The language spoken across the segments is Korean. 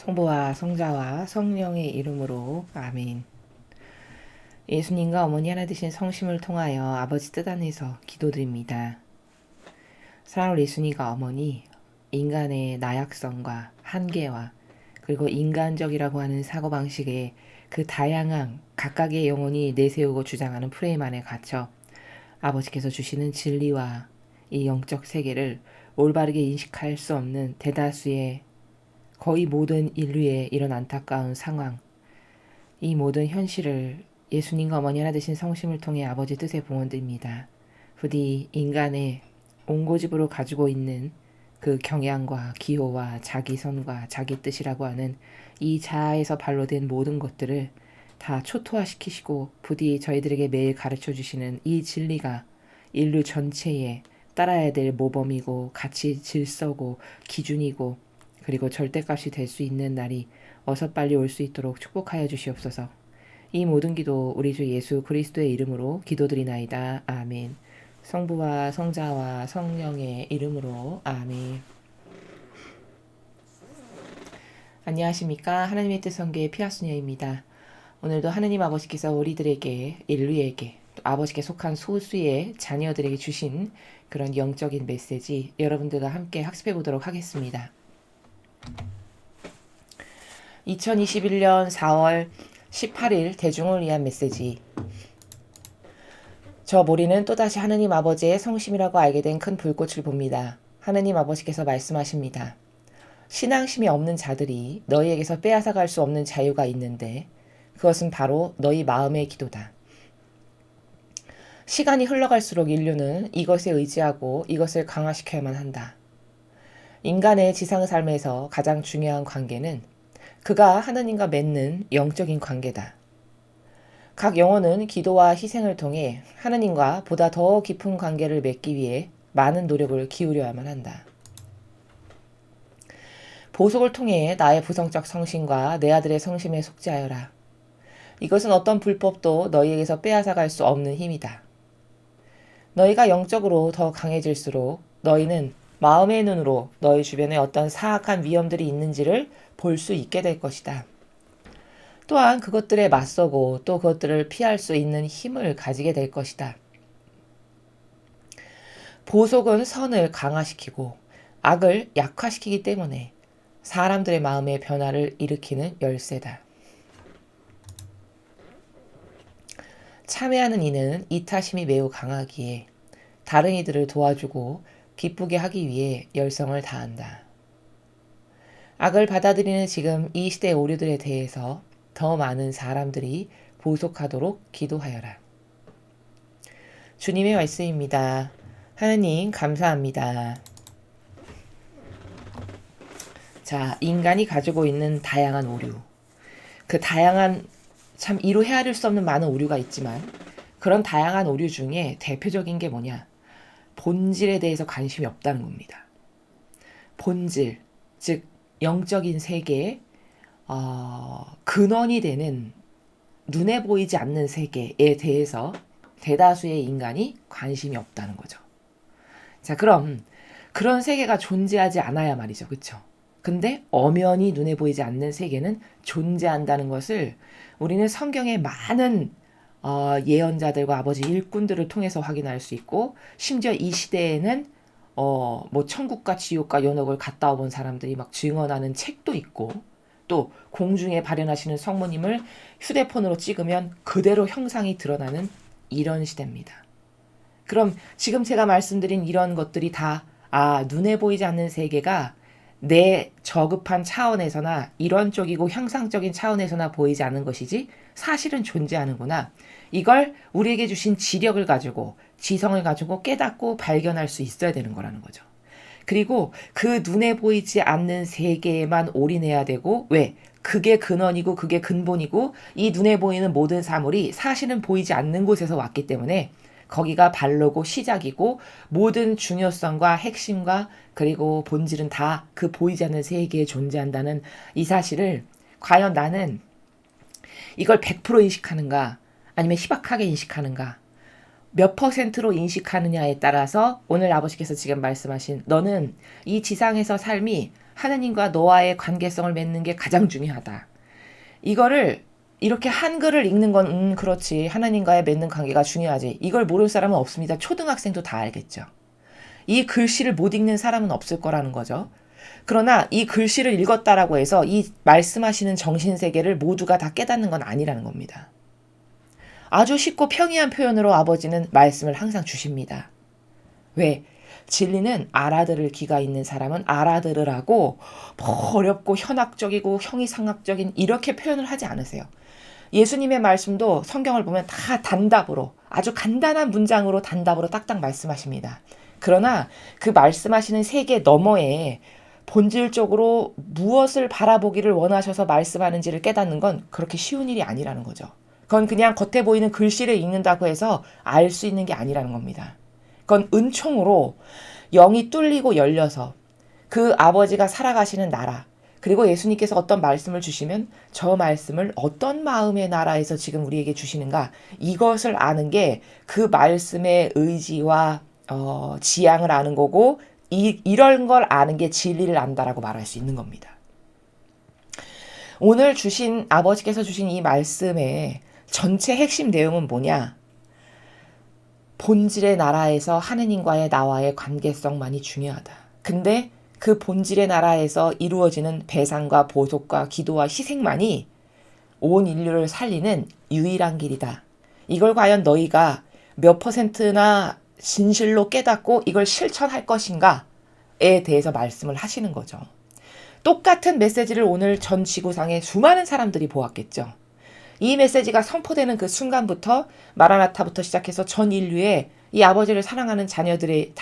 성부와 성자와 성령의 이름으로 아멘. 예수님과 어머니 하나 되신 성심을 통하여 아버지 뜻 안에서 기도드립니다. 사랑하는 예수님과 어머니, 인간의 나약성과 한계와 그리고 인간적이라고 하는 사고방식의 그 다양한 각각의 영혼이 내세우고 주장하는 프레임 안에 갇혀 아버지께서 주시는 진리와 이 영적 세계를 올바르게 인식할 수 없는 대다수의 거의 모든 인류의 이런 안타까운 상황, 이 모든 현실을 예수님과 어머니 하나 되신 성심을 통해 아버지 뜻에 봉헌드립니다. 부디 인간의 온고집으로 가지고 있는 그 경향과 기호와 자기선과 자기 뜻이라고 하는 이 자아에서 발로된 모든 것들을 다 초토화시키시고 부디 저희들에게 매일 가르쳐 주시는 이 진리가 인류 전체에 따라야 될 모범이고 가치 질서고 기준이고 그리고 절대값이 될 수 있는 날이 어서 빨리 올 수 있도록 축복하여 주시옵소서. 이 모든 기도 우리 주 예수 그리스도의 이름으로 기도드리나이다. 아멘. 성부와 성자와 성령의 이름으로 아멘. 안녕하십니까. 하나님의 뜻 선교의 피아수녀입니다. 오늘도 하느님 아버지께서 우리들에게 인류에게 또 아버지께 속한 소수의 자녀들에게 주신 그런 영적인 메시지 여러분들과 함께 학습해 보도록 하겠습니다. 2021년 4월 18일 대중을 위한 메시지. 저 모리는 또다시 하느님 아버지의 성심이라고 알게 된 큰 불꽃을 봅니다. 하느님 아버지께서 말씀하십니다. 신앙심이 없는 자들이 너희에게서 빼앗아갈 수 없는 자유가 있는데 그것은 바로 너희 마음의 기도다. 시간이 흘러갈수록 인류는 이것에 의지하고 이것을 강화시켜야만 한다. 인간의 지상 삶에서 가장 중요한 관계는 그가 하느님과 맺는 영적인 관계다. 각 영혼은 기도와 희생을 통해 하느님과 보다 더 깊은 관계를 맺기 위해 많은 노력을 기울여야만 한다. 보속을 통해 나의 부성적 성심과 내 아들의 성심에 속죄하여라. 이것은 어떤 불법도 너희에게서 빼앗아갈 수 없는 힘이다. 너희가 영적으로 더 강해질수록 너희는 마음의 눈으로 너희 주변에 어떤 사악한 위험들이 있는지를 볼 수 있게 될 것이다. 또한 그것들에 맞서고 또 그것들을 피할 수 있는 힘을 가지게 될 것이다. 보속은 선을 강화시키고 악을 약화시키기 때문에 사람들의 마음의 변화를 일으키는 열쇠다. 참회하는 이는 이타심이 매우 강하기에 다른 이들을 도와주고 기쁘게 하기 위해 열성을 다한다. 악을 받아들이는 지금 이 시대의 오류들에 대해서 더 많은 사람들이 보속하도록 기도하여라. 주님의 말씀입니다. 하느님 감사합니다. 자, 인간이 가지고 있는 다양한 오류. 그 다양한 참 이루 헤아릴 수 없는 많은 오류가 있지만 그런 다양한 오류 중에 대표적인 게 뭐냐? 본질에 대해서 관심이 없다는 겁니다. 본질, 즉 영적인 세계의 근원이 되는 눈에 보이지 않는 세계에 대해서 대다수의 인간이 관심이 없다는 거죠. 자, 그럼 그런 세계가 존재하지 않아야 말이죠. 그렇죠? 근데 엄연히 눈에 보이지 않는 세계는 존재한다는 것을 우리는 성경의 많은 예언자들과 아버지 일꾼들을 통해서 확인할 수 있고 심지어 이 시대에는 뭐 천국과 지옥과 연옥을 갔다 와본 사람들이 막 증언하는 책도 있고 또 공중에 발현하시는 성모님을 휴대폰으로 찍으면 그대로 형상이 드러나는 이런 시대입니다. 그럼 지금 제가 말씀드린 이런 것들이 다 눈에 보이지 않는 세계가 내 저급한 차원에서나 이론적이고 형상적인 차원에서나 보이지 않는 것이지 사실은 존재하는구나. 이걸 우리에게 주신 지력을 가지고 지성을 가지고 깨닫고 발견할 수 있어야 되는 거라는 거죠. 그리고 그 눈에 보이지 않는 세계에만 올인해야 되고 왜? 그게 근원이고 그게 근본이고 이 눈에 보이는 모든 사물이 사실은 보이지 않는 곳에서 왔기 때문에 거기가 발로고 시작이고 모든 중요성과 핵심과 그리고 본질은 다 그 보이지 않는 세계에 존재한다는 이 사실을 과연 나는 이걸 100% 인식하는가 아니면 희박하게 인식하는가 몇 퍼센트로 인식하느냐에 따라서 오늘 아버지께서 지금 말씀하신 너는 이 지상에서 삶이 하느님과 너와의 관계성을 맺는 게 가장 중요하다. 이거를 이렇게 한글을 읽는 건 그렇지. 하나님과의 맺는 관계가 중요하지. 이걸 모르는 사람은 없습니다. 초등학생도 다 알겠죠. 이 글씨를 못 읽는 사람은 없을 거라는 거죠. 그러나 이 글씨를 읽었다라고 해서 이 말씀하시는 정신세계를 모두가 다 깨닫는 건 아니라는 겁니다. 아주 쉽고 평이한 표현으로 아버지는 말씀을 항상 주십니다. 왜? 진리는 알아들을 귀가 있는 사람은 알아들으라고 어렵고 현학적이고 형이상학적인 이렇게 표현을 하지 않으세요. 예수님의 말씀도 성경을 보면 다 단답으로 아주 간단한 문장으로 단답으로 딱딱 말씀하십니다. 그러나 그 말씀하시는 세계 너머에 본질적으로 무엇을 바라보기를 원하셔서 말씀하는지를 깨닫는 건 그렇게 쉬운 일이 아니라는 거죠. 그건 그냥 겉에 보이는 글씨를 읽는다고 해서 알 수 있는 게 아니라는 겁니다. 그건 은총으로 영이 뚫리고 열려서 그 아버지가 살아가시는 나라, 그리고 예수님께서 어떤 말씀을 주시면 저 말씀을 어떤 마음의 나라에서 지금 우리에게 주시는가, 이것을 아는 게 그 말씀의 의지와 지향을 아는 거고, 이런 걸 아는 게 진리를 안다라고 말할 수 있는 겁니다. 오늘 아버지께서 주신 이 말씀의 전체 핵심 내용은 뭐냐? 본질의 나라에서 하느님과의 나와의 관계성만이 중요하다. 근데 그 본질의 나라에서 이루어지는 배상과 보속과 기도와 희생만이 온 인류를 살리는 유일한 길이다. 이걸 과연 너희가 몇 %나 진실로 깨닫고 이걸 실천할 것인가에 대해서 말씀을 하시는 거죠. 똑같은 메시지를 오늘 전 지구상의 수많은 사람들이 보았겠죠. 이 메시지가 선포되는 그 순간부터 마라나타부터 시작해서 전 인류의 이 아버지를 사랑하는 자녀들이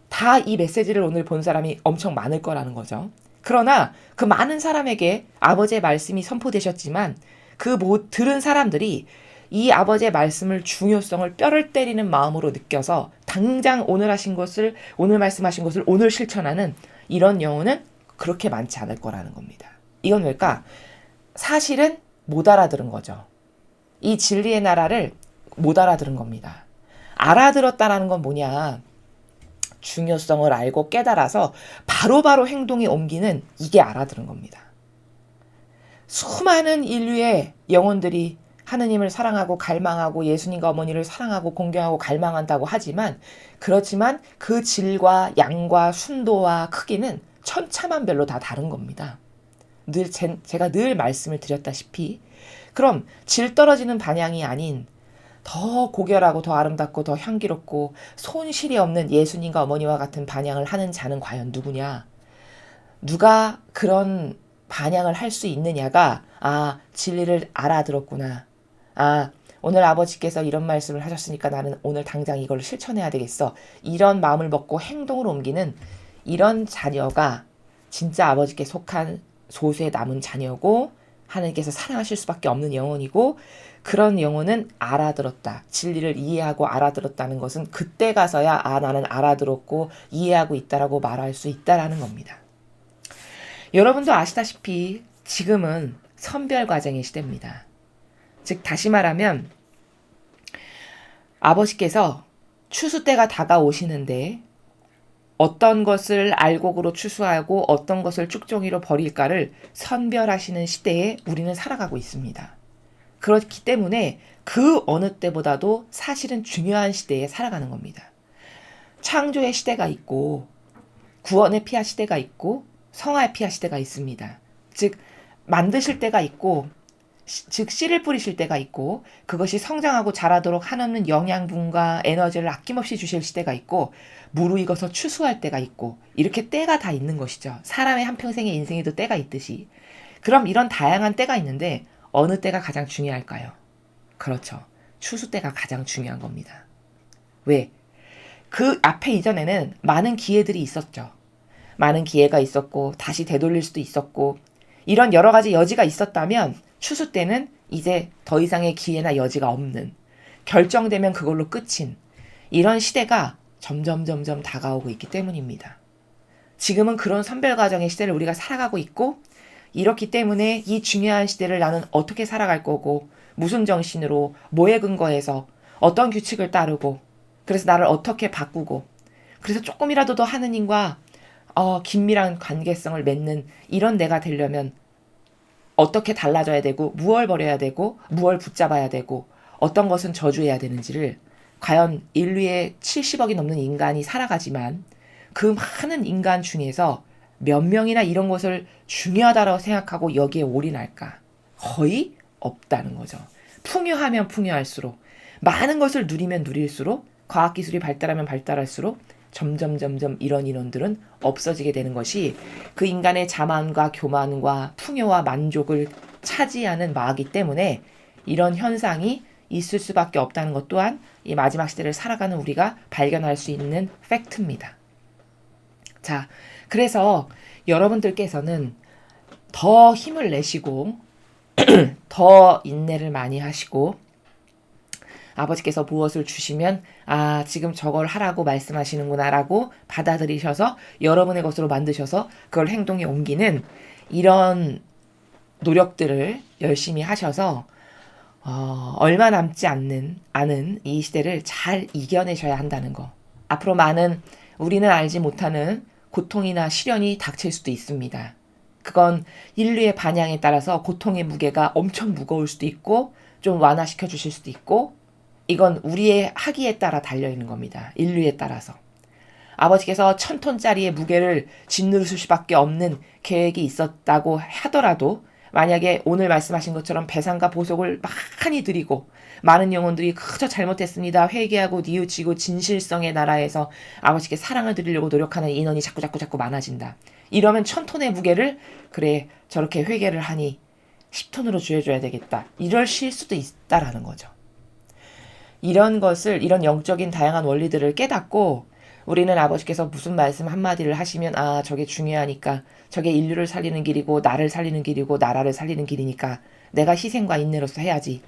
다 이 메시지를 오늘 본 사람이 엄청 많을 거라는 거죠. 그러나 그 많은 사람에게 아버지의 말씀이 선포되셨지만 들은 사람들이 이 아버지의 말씀을 중요성을 뼈를 때리는 마음으로 느껴서 당장 오늘 말씀하신 것을 오늘 실천하는 이런 영혼은 그렇게 많지 않을 거라는 겁니다. 이건 왜일까? 사실은 못 알아들은 거죠. 이 진리의 나라를 못 알아들은 겁니다. 알아들었다라는 건 뭐냐? 중요성을 알고 깨달아서 바로바로 행동에 옮기는, 이게 알아들은 겁니다. 수많은 인류의 영혼들이 하느님을 사랑하고 갈망하고 예수님과 어머니를 사랑하고 공경하고 갈망한다고 하지만, 그렇지만 그 질과 양과 순도와 크기는 천차만별로 다 다른 겁니다. 제가 늘 말씀을 드렸다시피, 그럼 질 떨어지는 반향이 아닌 더 고결하고 더 아름답고 더 향기롭고 손실이 없는 예수님과 어머니와 같은 반향을 하는 자는 과연 누구냐? 누가 그런 반향을 할 수 있느냐가, 진리를 알아들었구나. 오늘 아버지께서 이런 말씀을 하셨으니까 나는 오늘 당장 이걸 실천해야 되겠어. 이런 마음을 먹고 행동으로 옮기는 이런 자녀가 진짜 아버지께 속한 소수에 남은 자녀고, 하나님께서 사랑하실 수밖에 없는 영혼이고, 그런 영혼은 알아들었다. 진리를 이해하고 알아들었다는 것은 그때 가서야 나는 알아들었고 이해하고 있다라고 말할 수 있다라는 겁니다. 여러분도 아시다시피 지금은 선별 과정의 시대입니다. 즉 다시 말하면 아버지께서 추수 때가 다가오시는데 어떤 것을 알곡으로 추수하고 어떤 것을 쭉종이로 버릴까를 선별하시는 시대에 우리는 살아가고 있습니다. 그렇기 때문에 그 어느 때보다도 사실은 중요한 시대에 살아가는 겁니다. 창조의 시대가 있고 구원의 피아 시대가 있고 성화의 피아 시대가 있습니다. 즉 만드실 때가 있고, 즉 씨를 뿌리실 때가 있고, 그것이 성장하고 자라도록 한없는 영양분과 에너지를 아낌없이 주실 시대가 있고, 무르익어서 추수할 때가 있고, 이렇게 때가 다 있는 것이죠. 사람의 한평생의 인생에도 때가 있듯이. 그럼 이런 다양한 때가 있는데 어느 때가 가장 중요할까요? 그렇죠. 추수 때가 가장 중요한 겁니다. 왜? 그 앞에 이전에는 많은 기회들이 있었죠. 많은 기회가 있었고 다시 되돌릴 수도 있었고 이런 여러 가지 여지가 있었다면 추수 때는 이제 더 이상의 기회나 여지가 없는, 결정되면 그걸로 끝인 이런 시대가 점점 다가오고 있기 때문입니다. 지금은 그런 선별 과정의 시대를 우리가 살아가고 있고, 이렇기 때문에 이 중요한 시대를 나는 어떻게 살아갈 거고, 무슨 정신으로, 뭐에 근거해서, 어떤 규칙을 따르고, 그래서 나를 어떻게 바꾸고, 그래서 조금이라도 더 하느님과 긴밀한 관계성을 맺는 이런 내가 되려면 어떻게 달라져야 되고 무얼 버려야 되고 무얼 붙잡아야 되고 어떤 것은 저주해야 되는지를 과연 인류의 70억이 넘는 인간이 살아가지만 그 많은 인간 중에서 몇 명이나 이런 것을 중요하다고 생각하고 여기에 올인할까? 거의 없다는 거죠. 풍요하면 풍요할수록 많은 것을 누리면 누릴수록 과학기술이 발달하면 발달할수록 점점 이런 인원들은 없어지게 되는 것이 그 인간의 자만과 교만과 풍요와 만족을 차지하는 마이기 때문에 이런 현상이 있을 수밖에 없다는 것 또한 이 마지막 시대를 살아가는 우리가 발견할 수 있는 팩트입니다. 자, 그래서 여러분들께서는 더 힘을 내시고 더 인내를 많이 하시고 아버지께서 무엇을 주시면 지금 저걸 하라고 말씀하시는구나 라고 받아들이셔서 여러분의 것으로 만드셔서 그걸 행동에 옮기는 이런 노력들을 열심히 하셔서 얼마 남지 않은 이 시대를 잘 이겨내셔야 한다는 거. 앞으로 많은 우리는 알지 못하는 고통이나 시련이 닥칠 수도 있습니다. 그건 인류의 반향에 따라서 고통의 무게가 엄청 무거울 수도 있고 좀 완화시켜 주실 수도 있고 이건 우리의 학위에 따라 달려있는 겁니다. 인류에 따라서. 아버지께서 1000톤짜리의 무게를 짓누를 수밖에 없는 계획이 있었다고 하더라도 만약에 오늘 말씀하신 것처럼 배상과 보속을 많이 드리고 많은 영혼들이 그저 잘못했습니다. 회개하고 뉘우치고 진실성의 나라에서 아버지께 사랑을 드리려고 노력하는 인원이 자꾸 많아진다. 이러면 1000톤의 무게를 그래 저렇게 회개를 하니 10톤으로 줄여줘야 되겠다. 이러실 수도 있다라는 거죠. 이런 영적인 다양한 원리들을 깨닫고 우리는 아버지께서 무슨 말씀 한마디를 하시면 저게 중요하니까 저게 인류를 살리는 길이고 나를 살리는 길이고 나라를 살리는 길이니까 내가 희생과 인내로서 해야지.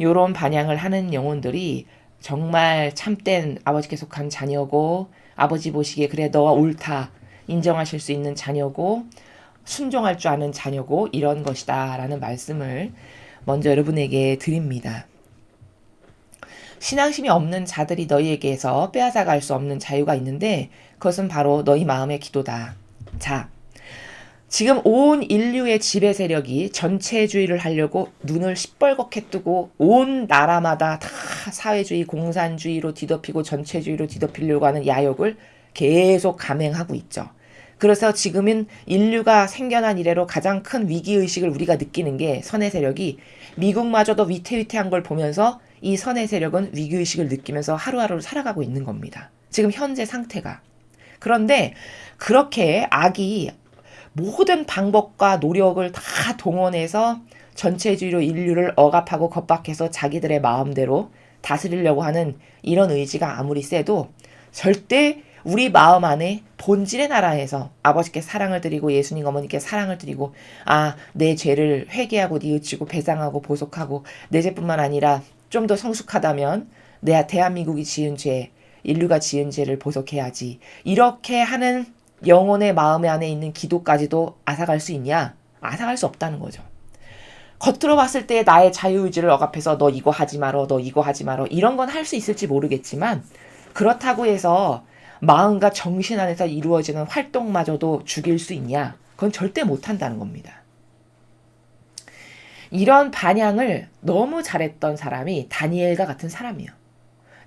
요런 반향을 하는 영혼들이 정말 참된 아버지께 속한 자녀고 아버지 보시기에 그래 너가 옳다 인정하실 수 있는 자녀고 순종할 줄 아는 자녀고 이런 것이다 라는 말씀을 먼저 여러분에게 드립니다. 신앙심이 없는 자들이 너희에게서 빼앗아갈 수 없는 자유가 있는데 그것은 바로 너희 마음의 기도다. 자, 지금 온 인류의 지배 세력이 전체주의를 하려고 눈을 시뻘겋게 뜨고 온 나라마다 다 사회주의, 공산주의로 뒤덮이고 전체주의로 뒤덮이려고 하는 야욕을 계속 감행하고 있죠. 그래서 지금은 인류가 생겨난 이래로 가장 큰 위기의식을 우리가 느끼는 게 선의 세력이 미국마저도 위태위태한 걸 보면서 이 선의 세력은 위기의식을 느끼면서 하루하루를 살아가고 있는 겁니다. 지금 현재 상태가. 그런데 그렇게 악이 모든 방법과 노력을 다 동원해서 전체주의로 인류를 억압하고 겁박해서 자기들의 마음대로 다스리려고 하는 이런 의지가 아무리 세도 절대 우리 마음 안에 본질의 나라에서 아버지께 사랑을 드리고 예수님 어머니께 사랑을 드리고 내 죄를 회개하고 뉘우치고 배상하고 보속하고 내 죄뿐만 아니라 좀 더 성숙하다면 내 대한민국이 지은 죄, 인류가 지은 죄를 보속해야지. 이렇게 하는 영혼의 마음 안에 있는 기도까지도 앗아갈 수 있냐? 앗아갈 수 없다는 거죠. 겉으로 봤을 때 나의 자유의지를 억압해서 너 이거 하지 말어, 너 이거 하지 말어 이런 건 할 수 있을지 모르겠지만 그렇다고 해서 마음과 정신 안에서 이루어지는 활동마저도 죽일 수 있냐? 그건 절대 못한다는 겁니다. 이런 반향을 너무 잘했던 사람이 다니엘과 같은 사람이에요.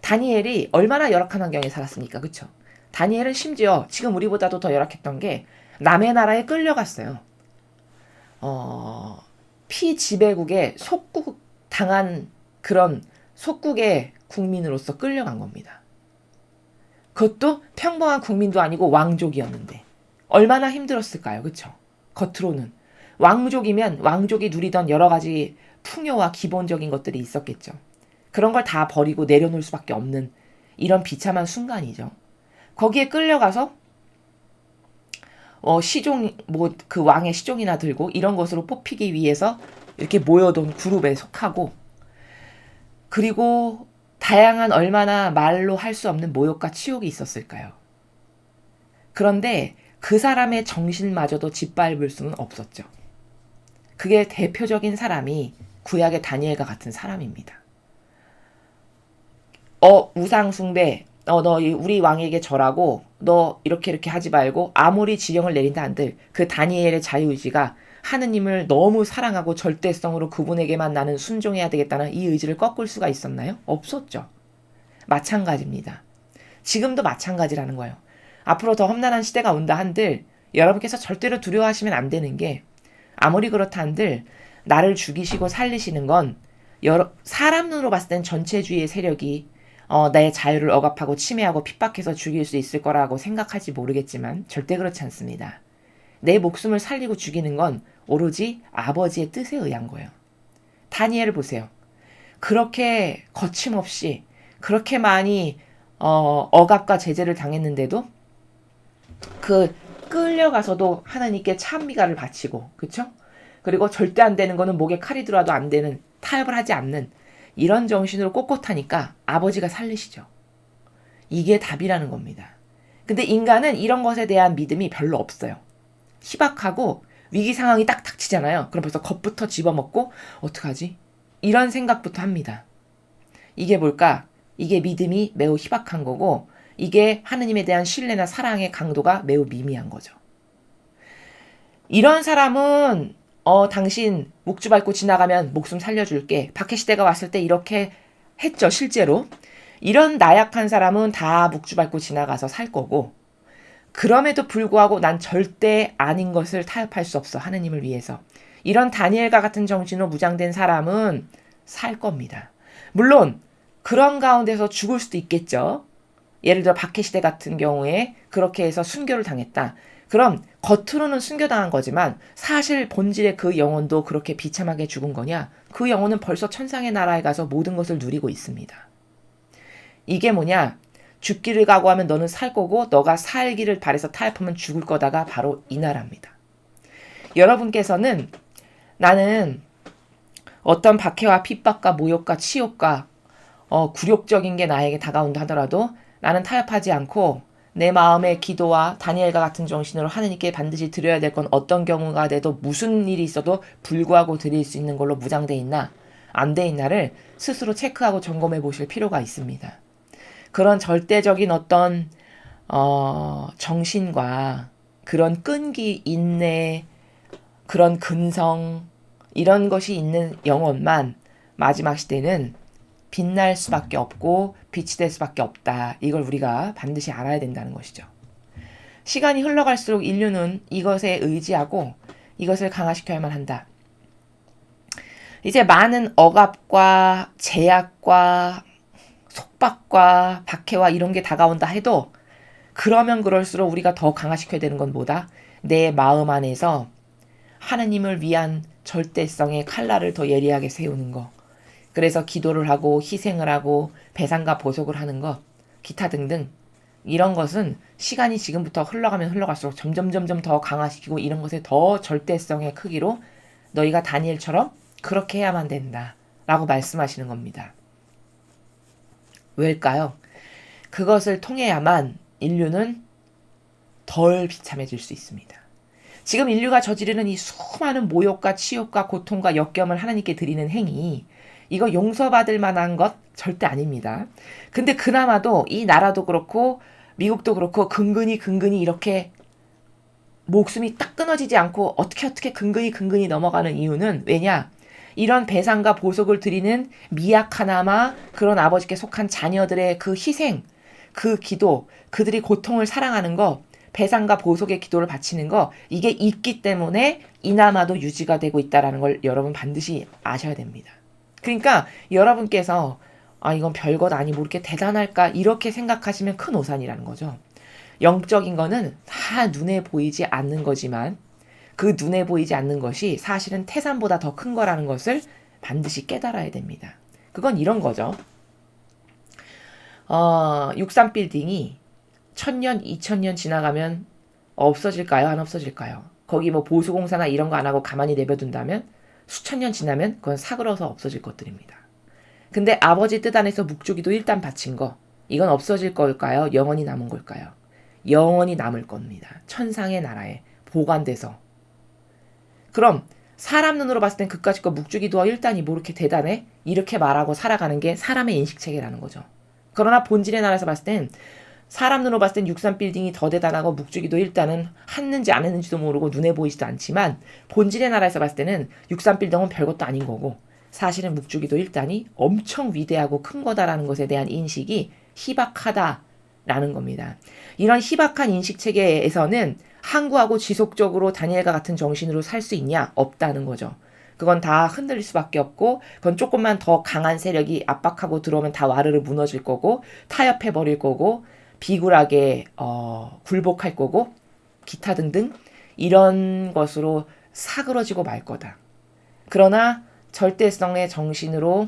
다니엘이 얼마나 열악한 환경에 살았습니까? 그쵸? 다니엘은 심지어 지금 우리보다도 더 열악했던 게 남의 나라에 끌려갔어요. 피지배국에 속국 당한 그런 속국의 국민으로서 끌려간 겁니다. 그것도 평범한 국민도 아니고 왕족이었는데 얼마나 힘들었을까요? 그쵸? 겉으로는. 왕족이면 왕족이 누리던 여러 가지 풍요와 기본적인 것들이 있었겠죠. 그런 걸 다 버리고 내려놓을 수밖에 없는 이런 비참한 순간이죠. 거기에 끌려가서 시종 그 왕의 시종이나 들고 이런 것으로 뽑히기 위해서 이렇게 모여둔 그룹에 속하고 그리고 다양한 얼마나 말로 할 수 없는 모욕과 치욕이 있었을까요? 그런데 그 사람의 정신마저도 짓밟을 수는 없었죠. 그게 대표적인 사람이 구약의 다니엘과 같은 사람입니다. 우상 숭배, 너 우리 왕에게 절하고 너 이렇게 이렇게 하지 말고 아무리 지령을 내린다 한들 그 다니엘의 자유의지가 하느님을 너무 사랑하고 절대성으로 그분에게만 나는 순종해야 되겠다는 이 의지를 꺾을 수가 있었나요? 없었죠. 마찬가지입니다. 지금도 마찬가지라는 거예요. 앞으로 더 험난한 시대가 온다 한들 여러분께서 절대로 두려워하시면 안 되는 게 아무리 그렇다 한들 나를 죽이시고 살리시는 건 사람 눈으로 봤을 땐 전체주의의 세력이 내 자유를 억압하고 침해하고 핍박해서 죽일 수 있을 거라고 생각할지 모르겠지만 절대 그렇지 않습니다. 내 목숨을 살리고 죽이는 건 오로지 아버지의 뜻에 의한 거예요. 다니엘을 보세요. 그렇게 거침없이 그렇게 많이 억압과 제재를 당했는데도 그 끌려가서도 하나님께 찬미가를 바치고 그쵸? 그리고 절대 안 되는 거는 목에 칼이 들어와도 안 되는 타협을 하지 않는 이런 정신으로 꼿꼿하니까 아버지가 살리시죠. 이게 답이라는 겁니다. 근데 인간은 이런 것에 대한 믿음이 별로 없어요. 희박하고 위기 상황이 딱 닥치잖아요. 그럼 벌써 겁부터 집어먹고 어떡하지? 이런 생각부터 합니다. 이게 뭘까? 이게 믿음이 매우 희박한 거고 이게 하느님에 대한 신뢰나 사랑의 강도가 매우 미미한 거죠. 이런 사람은 당신 묵주 밟고 지나가면 목숨 살려줄게. 박해시대가 왔을 때 이렇게 했죠. 실제로. 이런 나약한 사람은 다 묵주 밟고 지나가서 살 거고 그럼에도 불구하고 난 절대 아닌 것을 타협할 수 없어. 하느님을 위해서. 이런 다니엘과 같은 정신으로 무장된 사람은 살 겁니다. 물론 그런 가운데서 죽을 수도 있겠죠. 예를 들어 박해시대 같은 경우에 그렇게 해서 순교를 당했다. 그럼 겉으로는 순교당한 거지만 사실 본질의 그 영혼도 그렇게 비참하게 죽은 거냐? 그 영혼은 벌써 천상의 나라에 가서 모든 것을 누리고 있습니다. 이게 뭐냐? 죽기를 각오하면 너는 살 거고 너가 살기를 바래서 타협하면 죽을 거다가 바로 이 나라입니다. 여러분께서는 나는 어떤 박해와 핍박과 모욕과 치욕과 굴욕적인 게 나에게 다가온다 하더라도 나는 타협하지 않고 내 마음의 기도와 다니엘과 같은 정신으로 하느님께 반드시 드려야 될 건 어떤 경우가 돼도 무슨 일이 있어도 불구하고 드릴 수 있는 걸로 무장돼 있나 안 돼 있나를 스스로 체크하고 점검해 보실 필요가 있습니다. 그런 절대적인 어떤 정신과 그런 끈기, 인내, 그런 근성 이런 것이 있는 영혼만 마지막 시대는 빛날 수밖에 없고 빛이 될 수밖에 없다. 이걸 우리가 반드시 알아야 된다는 것이죠. 시간이 흘러갈수록 인류는 이것에 의지하고 이것을 강화시켜야만 한다. 이제 많은 억압과 제약과 속박과 박해와 이런 게 다가온다 해도 그러면 그럴수록 우리가 더 강화시켜야 되는 건 뭐다? 내 마음 안에서 하느님을 위한 절대성의 칼날을 더 예리하게 세우는 거. 그래서 기도를 하고 희생을 하고 배상과 보속을 하는 것, 기타 등등 이런 것은 시간이 지금부터 흘러가면 흘러갈수록 점점 더 강화시키고 이런 것에 더 절대성의 크기로 너희가 다니엘처럼 그렇게 해야만 된다 라고 말씀하시는 겁니다. 왜일까요? 그것을 통해야만 인류는 덜 비참해질 수 있습니다. 지금 인류가 저지르는 이 수많은 모욕과 치욕과 고통과 역경을 하나님께 드리는 행위 이거 용서받을 만한 것 절대 아닙니다. 근데 그나마도 이 나라도 그렇고 미국도 그렇고 근근히 이렇게 목숨이 딱 끊어지지 않고 어떻게 근근히 넘어가는 이유는 왜냐? 이런 배상과 보속을 드리는 미약하나마 그런 아버지께 속한 자녀들의 그 희생, 그 기도, 그들이 고통을 사랑하는 거, 배상과 보속의 기도를 바치는 거 이게 있기 때문에 이나마도 유지가 되고 있다는 걸 여러분 반드시 아셔야 됩니다. 그러니까 여러분께서 이건 별것 아니고 이렇게 대단할까 이렇게 생각하시면 큰 오산이라는 거죠. 영적인 거는 다 눈에 보이지 않는 거지만 그 눈에 보이지 않는 것이 사실은 태산보다 더 큰 거라는 것을 반드시 깨달아야 됩니다. 그건 이런 거죠. 63빌딩이 1000년, 2000년 지나가면 없어질까요? 안 없어질까요? 거기 뭐 보수공사나 이런 거 안 하고 가만히 내버둔다면 수천 년 지나면 그건 사그러서 없어질 것들입니다. 근데 아버지 뜻 안에서 묵주기도 일단 바친 거 이건 없어질 걸까요? 영원히 남은 걸까요? 영원히 남을 겁니다. 천상의 나라에 보관돼서. 그럼 사람 눈으로 봤을 땐 그까짓 거 묵주기도와 일단이 뭐 이렇게 대단해? 이렇게 말하고 살아가는 게 사람의 인식체계라는 거죠. 그러나 본질의 나라에서 봤을 땐 사람 눈으로 봤을 땐 63빌딩이 더 대단하고 묵주기도 일단은 했는지 안 했는지도 모르고 눈에 보이지도 않지만 본질의 나라에서 봤을 때는 63빌딩은 별것도 아닌 거고 사실은 묵주기도 일단이 엄청 위대하고 큰 거다라는 것에 대한 인식이 희박하다라는 겁니다. 이런 희박한 인식 체계에서는 항구하고 지속적으로 다니엘과 같은 정신으로 살 수 있냐? 없다는 거죠. 그건 다 흔들릴 수밖에 없고 그건 조금만 더 강한 세력이 압박하고 들어오면 다 와르르 무너질 거고 타협해버릴 거고 비굴하게 굴복할 거고 기타 등등 이런 것으로 사그러지고 말 거다. 그러나 절대성의 정신으로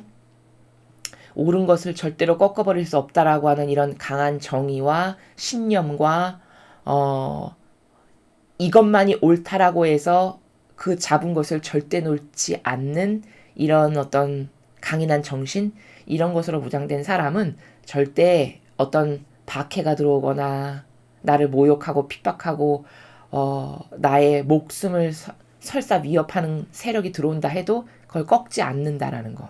옳은 것을 절대로 꺾어버릴 수 없다라고 하는 이런 강한 정의와 신념과 이것만이 옳다라고 해서 그 잡은 것을 절대 놓지 않는 이런 어떤 강인한 정신 이런 것으로 무장된 사람은 절대 어떤 박해가 들어오거나 나를 모욕하고 핍박하고 나의 목숨을 설사 위협하는 세력이 들어온다 해도 그걸 꺾지 않는다라는 거.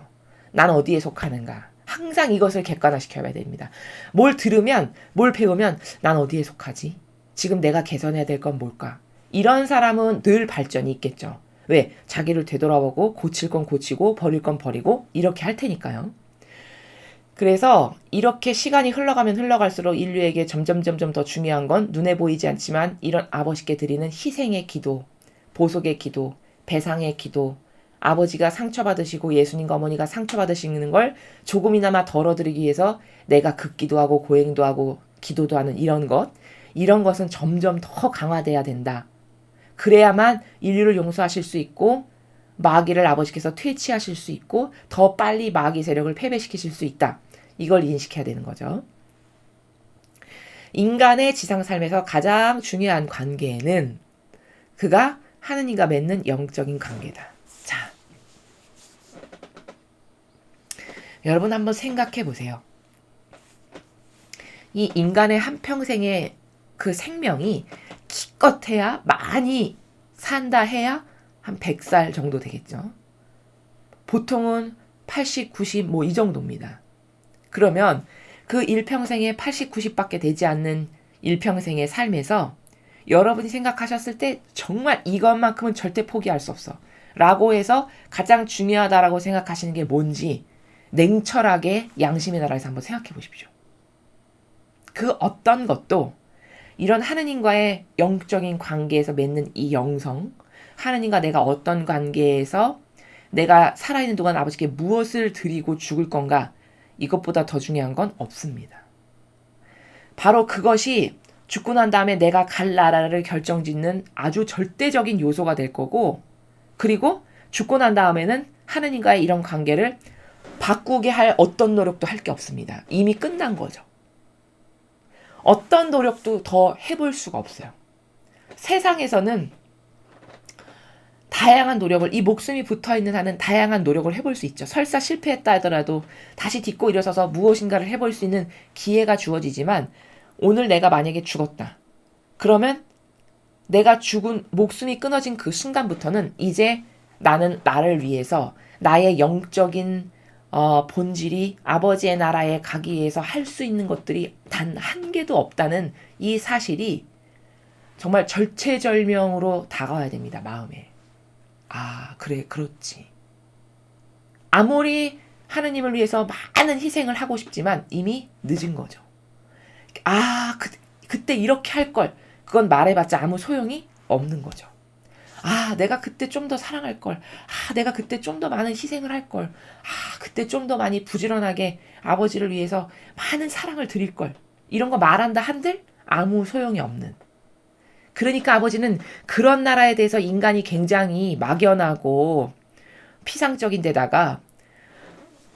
난 어디에 속하는가. 항상 이것을 객관화시켜야 됩니다. 뭘 들으면 뭘 배우면 난 어디에 속하지? 지금 내가 개선해야 될 건 뭘까? 이런 사람은 늘 발전이 있겠죠. 왜? 자기를 되돌아보고 고칠 건 고치고 버릴 건 버리고 이렇게 할 테니까요. 그래서 이렇게 시간이 흘러가면 흘러갈수록 인류에게 점점 더 중요한 건 눈에 보이지 않지만 이런 아버지께 드리는 희생의 기도, 보속의 기도, 배상의 기도, 아버지가 상처받으시고 예수님과 어머니가 상처받으시는 걸 조금이나마 덜어드리기 위해서 내가 극기도 하고 고행도 하고 기도도 하는 이런 것은 점점 더 강화돼야 된다. 그래야만 인류를 용서하실 수 있고 마귀를 아버지께서 퇴치하실 수 있고 더 빨리 마귀 세력을 패배시키실 수 있다. 이걸 인식해야 되는 거죠. 인간의 지상 삶에서 가장 중요한 관계는 그가 하느님과 맺는 영적인 관계다. 자, 여러분 한번 생각해 보세요. 이 인간의 한평생의 그 생명이 기껏해야 많이 산다 해야 한 100살 정도 되겠죠. 보통은 80, 90 뭐 이 정도입니다. 그러면 그 일평생에 80, 90밖에 되지 않는 일평생의 삶에서 여러분이 생각하셨을 때 정말 이것만큼은 절대 포기할 수 없어 라고 해서 가장 중요하다라고 생각하시는 게 뭔지 냉철하게 양심의 나라에서 한번 생각해 보십시오. 그 어떤 것도 이런 하느님과의 영적인 관계에서 맺는 이 영성, 하느님과 내가 어떤 관계에서 내가 살아있는 동안 아버지께 무엇을 드리고 죽을 건가, 이것보다 더 중요한 건 없습니다. 바로 그것이 죽고 난 다음에 내가 갈 나라를 결정짓는 아주 절대적인 요소가 될 거고, 그리고 죽고 난 다음에는 하느님과의 이런 관계를 바꾸게 할 어떤 노력도 할 게 없습니다. 이미 끝난 거죠. 어떤 노력도 더 해볼 수가 없어요. 세상에서는 다양한 노력을, 이 목숨이 붙어있는 한은 다양한 노력을 해볼 수 있죠. 설사 실패했다 하더라도 다시 딛고 일어서서 무엇인가를 해볼 수 있는 기회가 주어지지만 오늘 내가 만약에 죽었다. 그러면 내가 죽은, 목숨이 끊어진 그 순간부터는 이제 나는 나를 위해서 나의 영적인 본질이 아버지의 나라에 가기 위해서 할 수 있는 것들이 단 한 개도 없다는 이 사실이 정말 절체절명으로 다가와야 됩니다. 마음에. 아, 그래, 그렇지. 아무리 하느님을 위해서 많은 희생을 하고 싶지만 이미 늦은 거죠. 아, 그때 이렇게 할 걸. 그건 말해봤자 아무 소용이 없는 거죠. 아, 내가 그때 좀 더 사랑할 걸. 아, 내가 그때 좀 더 많은 희생을 할 걸. 아, 그때 좀 더 많이 부지런하게 아버지를 위해서 많은 사랑을 드릴 걸. 이런 거 말한다 한들 아무 소용이 없는. 그러니까 아버지는 그런 나라에 대해서 인간이 굉장히 막연하고 피상적인 데다가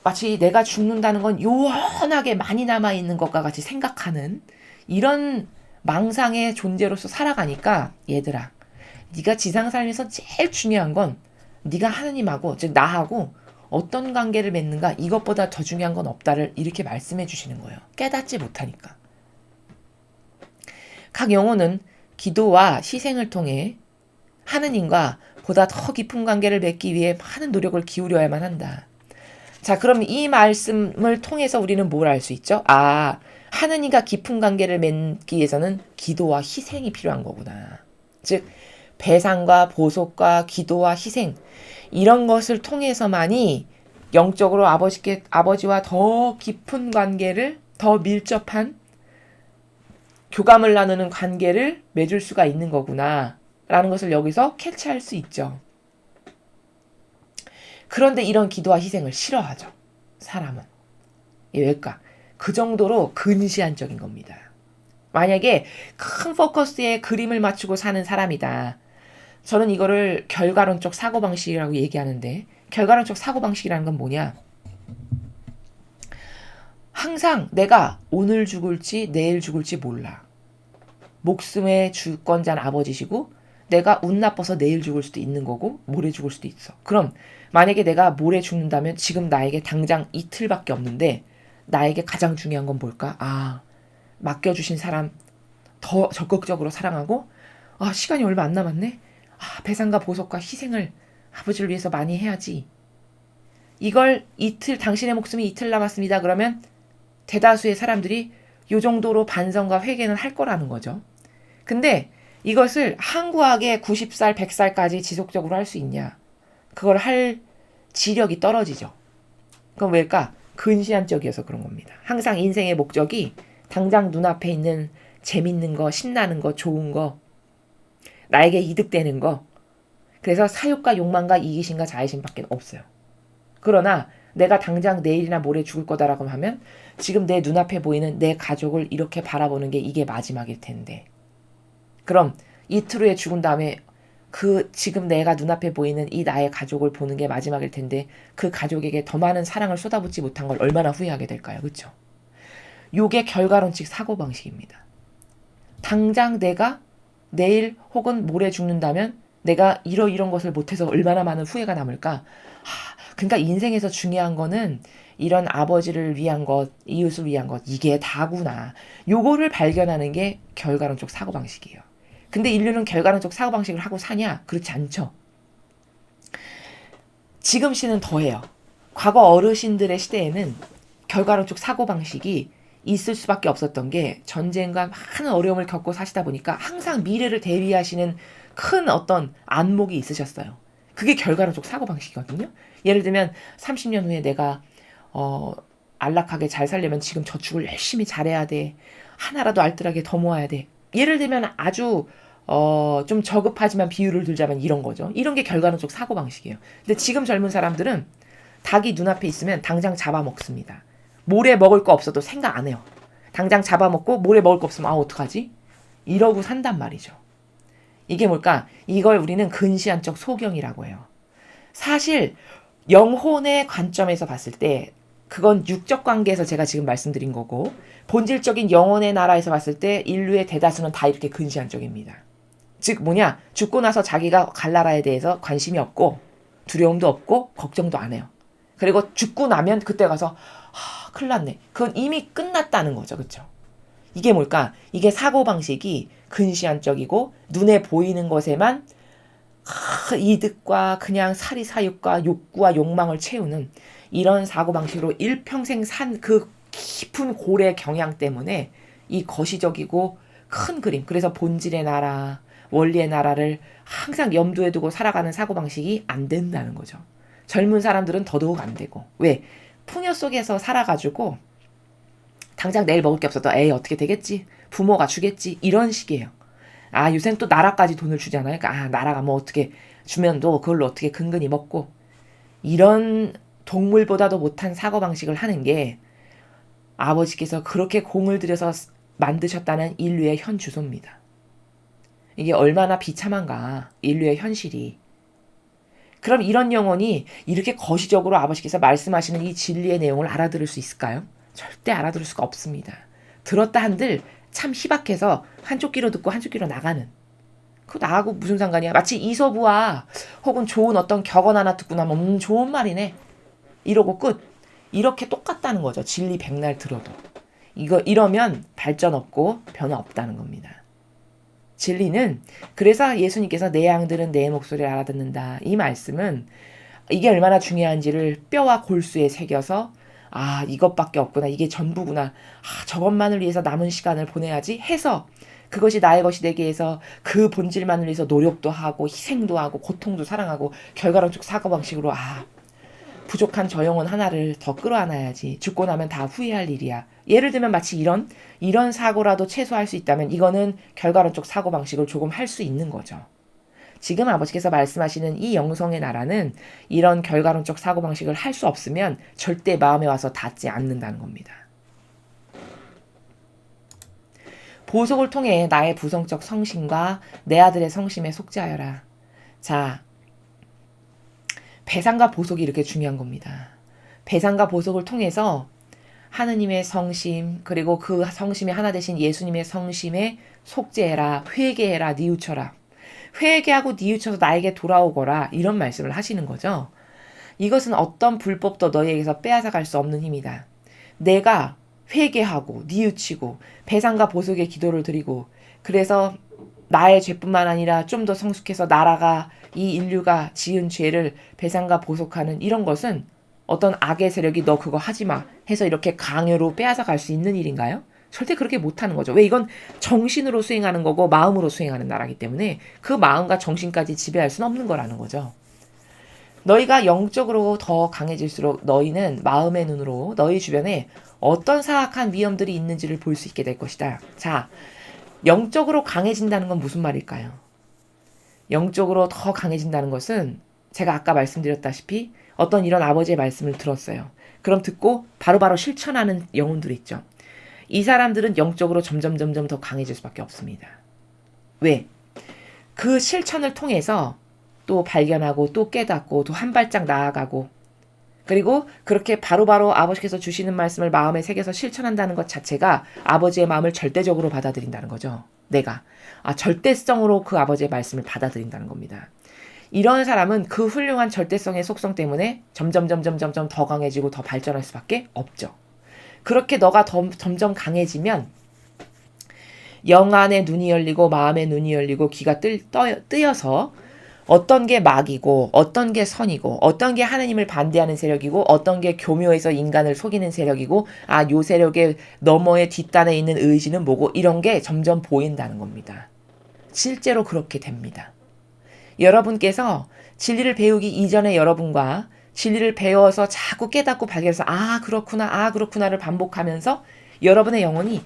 마치 내가 죽는다는 건 요원하게 많이 남아있는 것과 같이 생각하는 이런 망상의 존재로서 살아가니까 얘들아, 네가 지상 삶에서 제일 중요한 건 네가 하느님하고, 즉 나하고 어떤 관계를 맺는가, 이것보다 더 중요한 건 없다를 이렇게 말씀해 주시는 거예요. 깨닫지 못하니까. 각 영혼은 기도와 희생을 통해 하느님과 보다 더 깊은 관계를 맺기 위해 많은 노력을 기울여야만 한다. 자, 그럼 이 말씀을 통해서 우리는 뭘 알 수 있죠? 아, 하느님과 깊은 관계를 맺기 위해서는 기도와 희생이 필요한 거구나. 즉, 배상과 보속과 기도와 희생, 이런 것을 통해서만이 영적으로 아버지와 더 깊은 관계를, 더 밀접한 교감을 나누는 관계를 맺을 수가 있는 거구나 라는 것을 여기서 캐치할 수 있죠. 그런데 이런 기도와 희생을 싫어하죠. 사람은. 왜일까? 그 정도로 근시안적인 겁니다. 만약에 큰 포커스에 그림을 맞추고 사는 사람이다. 저는 이거를 결과론적 사고방식이라고 얘기하는데, 결과론적 사고방식이라는 건 뭐냐? 항상 내가 오늘 죽을지 내일 죽을지 몰라. 목숨의 주권자는 아버지시고 내가 운 나빠서 내일 죽을 수도 있는 거고 모레 죽을 수도 있어. 그럼 만약에 내가 모레 죽는다면 지금 나에게 당장 이틀밖에 없는데 나에게 가장 중요한 건 뭘까? 아, 맡겨주신 사람 더 적극적으로 사랑하고, 아, 시간이 얼마 안 남았네? 아, 배상과 보석과 희생을 아버지를 위해서 많이 해야지. 이걸 당신의 목숨이 이틀 남았습니다. 그러면 대다수의 사람들이 요 정도로 반성과 회개는 할 거라는 거죠. 근데 이것을 한구하게 90살, 100살까지 지속적으로 할 수 있냐? 그걸 할 지력이 떨어지죠. 그럼 왜일까? 근시안적이어서 그런 겁니다. 항상 인생의 목적이 당장 눈앞에 있는 재밌는 거, 신나는 거, 좋은 거, 나에게 이득되는 거. 그래서 사욕과 욕망과 이기심과 자애심밖에 없어요. 그러나 내가 당장 내일이나 모레 죽을 거다라고 하면 지금 내 눈앞에 보이는 내 가족을 이렇게 바라보는 게 이게 마지막일 텐데. 그럼 이틀 후에 죽은 다음에 지금 내가 눈앞에 보이는 이 나의 가족을 보는 게 마지막일 텐데 그 가족에게 더 많은 사랑을 쏟아붓지 못한 걸 얼마나 후회하게 될까요? 그렇죠? 요게 결과론칙 사고방식입니다. 당장 내가 내일 혹은 모레 죽는다면 내가 이런 것을 못해서 얼마나 많은 후회가 남을까? 그러니까 인생에서 중요한 거는 이런 아버지를 위한 것, 이웃을 위한 것, 이게 다구나. 요거를 발견하는 게 결과론적 사고방식이에요. 근데 인류는 결과론적 사고방식을 하고 사냐? 그렇지 않죠. 지금 시는 더해요. 과거 어르신들의 시대에는 결과론적 사고방식이 있을 수밖에 없었던 게 전쟁과 많은 어려움을 겪고 사시다 보니까 항상 미래를 대비하시는 큰 어떤 안목이 있으셨어요. 그게 결과론적 사고방식이거든요. 예를 들면 30년 후에 내가 안락하게 잘 살려면 지금 저축을 열심히 잘해야 돼. 하나라도 알뜰하게 더 모아야 돼. 예를 들면 아주 좀 저급하지만 비유를 들자면 이런 거죠. 이런 게 결과론적 사고방식이에요. 근데 지금 젊은 사람들은 닭이 눈앞에 있으면 당장 잡아먹습니다. 모레 먹을 거 없어도 생각 안 해요. 당장 잡아먹고 모레 먹을 거 없으면 어떡하지? 이러고 산단 말이죠. 이게 뭘까? 이걸 우리는 근시안적 소경이라고 해요. 사실 영혼의 관점에서 봤을 때 그건 육적 관계에서 제가 지금 말씀드린 거고, 본질적인 영혼의 나라에서 봤을 때 인류의 대다수는 다 이렇게 근시안적입니다. 즉 뭐냐? 죽고 나서 자기가 갈 나라에 대해서 관심이 없고 두려움도 없고 걱정도 안 해요. 그리고 죽고 나면 그때 가서 큰일 났네. 그건 이미 끝났다는 거죠. 그렇죠? 이게 뭘까? 이게 사고방식이 근시안적이고 눈에 보이는 것에만 이득과 그냥 사리사욕과 욕구와 욕망을 채우는 이런 사고방식으로 일평생 산 그 깊은 고래 경향 때문에 이 거시적이고 큰 그림, 그래서 본질의 나라, 원리의 나라를 항상 염두에 두고 살아가는 사고방식이 안 된다는 거죠. 젊은 사람들은 더더욱 안 되고. 왜? 풍요 속에서 살아가지고 당장 내일 먹을 게 없어도 에이 어떻게 되겠지? 부모가 주겠지? 이런 식이에요. 아, 요새는 또 나라까지 돈을 주잖아요. 그러니까 나라가 뭐 어떻게 주면 또 그걸로 어떻게 근근히 먹고, 이런 동물보다도 못한 사고방식을 하는 게 아버지께서 그렇게 공을 들여서 만드셨다는 인류의 현 주소입니다. 이게 얼마나 비참한가, 인류의 현실이. 그럼 이런 영혼이 이렇게 거시적으로 아버지께서 말씀하시는 이 진리의 내용을 알아들을 수 있을까요? 절대 알아들을 수가 없습니다. 들었다 한들 참 희박해서 한쪽 귀로 듣고 한쪽 귀로 나가는. 그거 나하고 무슨 상관이야? 마치 이소부와 혹은 좋은 어떤 격언 하나 듣고 나면 좋은 말이네. 이러고 끝. 이렇게 똑같다는 거죠. 진리 백날 들어도. 이러면 발전 없고 변화 없다는 겁니다. 진리는, 그래서 예수님께서 내 양들은 내 목소리를 알아듣는다. 이 말씀은 이게 얼마나 중요한지를 뼈와 골수에 새겨서 이것밖에 없구나. 이게 전부구나. 저것만을 위해서 남은 시간을 보내야지 해서 그것이 나의 것이 되기 위해서 그 본질만을 위해서 노력도 하고 희생도 하고 고통도 사랑하고 결과론적 사고방식으로 부족한 저 영혼 하나를 더 끌어안아야지. 죽고 나면 다 후회할 일이야. 예를 들면 마치 이런 사고라도 최소화할 수 있다면 이거는 결과론적 사고방식을 조금 할 수 있는 거죠. 지금 아버지께서 말씀하시는 이 영성의 나라는 이런 결과론적 사고방식을 할 수 없으면 절대 마음에 와서 닿지 않는다는 겁니다. 보속을 통해 나의 부성적 성심과 내 아들의 성심에 속죄하여라. 자, 배상과 보속이 이렇게 중요한 겁니다. 배상과 보속을 통해서 하느님의 성심 그리고 그 성심이 하나 되신 예수님의 성심에 속죄해라. 회개해라. 뉘우쳐라. 회개하고 뉘우쳐서 나에게 돌아오거라. 이런 말씀을 하시는 거죠. 이것은 어떤 불법도 너희에게서 빼앗아갈 수 없는 힘이다. 내가 회개하고 뉘우치고 배상과 보속의 기도를 드리고 그래서 나의 죄뿐만 아니라 좀 더 성숙해서 나라가 이 인류가 지은 죄를 배상과 보속하는 이런 것은 어떤 악의 세력이 너 그거 하지마 해서 이렇게 강요로 빼앗아갈 수 있는 일인가요? 절대 그렇게 못하는 거죠. 왜? 이건 정신으로 수행하는 거고 마음으로 수행하는 나라기 때문에 그 마음과 정신까지 지배할 수는 없는 거라는 거죠. 너희가 영적으로 더 강해질수록 너희는 마음의 눈으로 너희 주변에 어떤 사악한 위험들이 있는지를 볼 수 있게 될 것이다. 자, 영적으로 강해진다는 건 무슨 말일까요? 영적으로 더 강해진다는 것은 제가 아까 말씀드렸다시피 어떤 이런 아버지의 말씀을 들었어요. 그럼 듣고 바로바로 실천하는 영혼들이 있죠. 이 사람들은 영적으로 점점 더 강해질 수밖에 없습니다. 왜? 그 실천을 통해서 또 발견하고 또 깨닫고 또 한 발짝 나아가고 그리고 그렇게 바로바로 아버지께서 주시는 말씀을 마음에 새겨서 실천한다는 것 자체가 아버지의 마음을 절대적으로 받아들인다는 거죠. 내가 절대성으로 그 아버지의 말씀을 받아들인다는 겁니다. 이런 사람은 그 훌륭한 절대성의 속성 때문에 점점 더 강해지고 더 발전할 수밖에 없죠. 그렇게 너가 점점 강해지면 영안의 눈이 열리고 마음의 눈이 열리고 귀가 뜨여서 어떤 게 막이고 어떤 게 선이고 어떤 게 하느님을 반대하는 세력이고 어떤 게 교묘해서 인간을 속이는 세력이고 요 세력의 너머의 뒷단에 있는 의지는 뭐고 이런 게 점점 보인다는 겁니다. 실제로 그렇게 됩니다. 여러분께서 진리를 배우기 이전에 여러분과 진리를 배워서 자꾸 깨닫고 발견해서 그렇구나를 반복하면서 여러분의 영혼이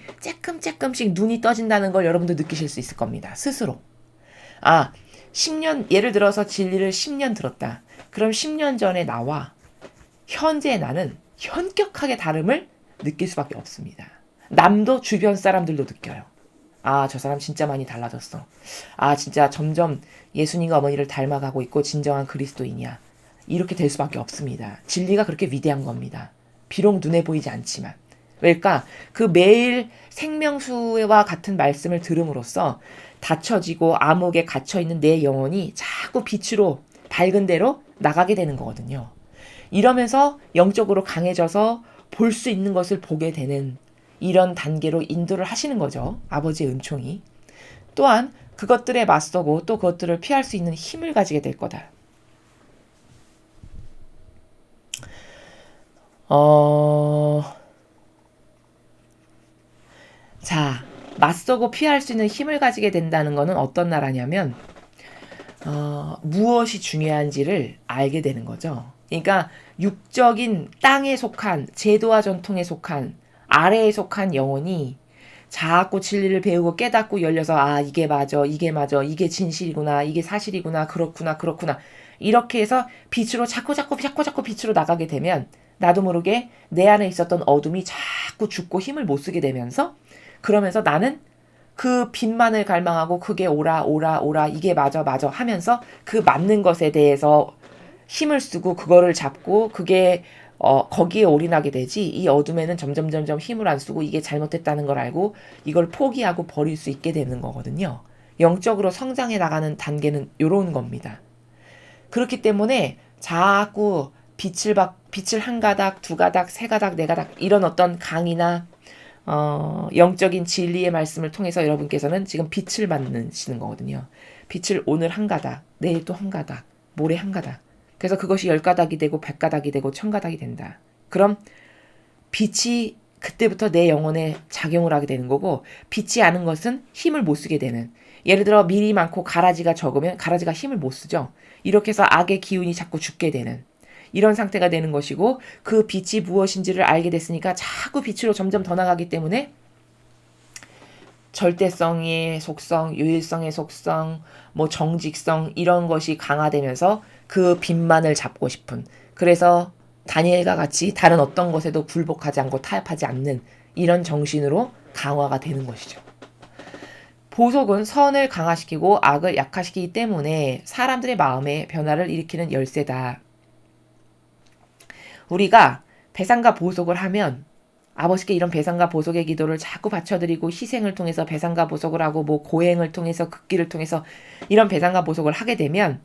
조금씩 눈이 떠진다는 걸 여러분도 느끼실 수 있을 겁니다. 스스로. 10년, 예를 들어서 진리를 10년 들었다. 그럼 10년 전에 나와 현재 나는 현격하게 다름을 느낄 수밖에 없습니다. 남도 주변 사람들도 느껴요. 저 사람 진짜 많이 달라졌어. 진짜 점점 예수님과 어머니를 닮아가고 있고 진정한 그리스도인이야. 이렇게 될 수밖에 없습니다. 진리가 그렇게 위대한 겁니다. 비록 눈에 보이지 않지만. 왜일까? 그 매일 생명수와 같은 말씀을 들음으로써 닫혀지고 암흑에 갇혀있는 내 영혼이 자꾸 빛으로 밝은 대로 나가게 되는 거거든요. 이러면서 영적으로 강해져서 볼 수 있는 것을 보게 되는 이런 단계로 인도를 하시는 거죠. 아버지의 은총이. 또한 그것들에 맞서고 또 그것들을 피할 수 있는 힘을 가지게 될 거다. 자, 맞서고 피할 수 있는 힘을 가지게 된다는 것은 어떤 나라냐면 무엇이 중요한지를 알게 되는 거죠. 그러니까 육적인 땅에 속한 제도와 전통에 속한 아래에 속한 영혼이 자꾸 진리를 배우고 깨닫고 열려서 이게 맞아 이게 진실이구나 이게 사실이구나 그렇구나 이렇게 해서 빛으로 자꾸 빛으로 나가게 되면 나도 모르게 내 안에 있었던 어둠이 자꾸 죽고 힘을 못 쓰게 되면서 그러면서 나는 그 빛만을 갈망하고 그게 오라 이게 맞아 하면서 그 맞는 것에 대해서 힘을 쓰고 그거를 잡고 그게 거기에 올인하게 되지 이 어둠에는 점점 힘을 안 쓰고 이게 잘못됐다는 걸 알고 이걸 포기하고 버릴 수 있게 되는 거거든요. 영적으로 성장해 나가는 단계는 이런 겁니다. 그렇기 때문에 자꾸 빛을 한 가닥, 두 가닥, 세 가닥, 네 가닥 이런 어떤 강의나 영적인 진리의 말씀을 통해서 여러분께서는 지금 빛을 받으시는 거거든요. 빛을 오늘 한 가닥, 내일 또 한 가닥, 모레 한 가닥 그래서 그것이 10가닥이 되고 100가닥이 되고 1000가닥이 된다. 그럼 빛이 그때부터 내 영혼에 작용을 하게 되는 거고, 빛이 않은 것은 힘을 못 쓰게 되는. 예를 들어 밀이 많고 가라지가 적으면 가라지가 힘을 못 쓰죠. 이렇게 해서 악의 기운이 자꾸 죽게 되는 이런 상태가 되는 것이고, 그 빛이 무엇인지를 알게 됐으니까 자꾸 빛으로 점점 더 나가기 때문에 절대성의 속성, 유일성의 속성, 뭐 정직성 이런 것이 강화되면서 그 빛만을 잡고 싶은, 그래서 다니엘과 같이 다른 어떤 것에도 굴복하지 않고 타협하지 않는 이런 정신으로 강화가 되는 것이죠. 보석은 선을 강화시키고 악을 약화시키기 때문에 사람들의 마음에 변화를 일으키는 열쇠다. 우리가 배상과 보석을 하면 아버지께 이런 배상과 보석의 기도를 자꾸 바쳐드리고 희생을 통해서 배상과 보석을 하고 뭐 고행을 통해서 극기를 통해서 이런 배상과 보석을 하게 되면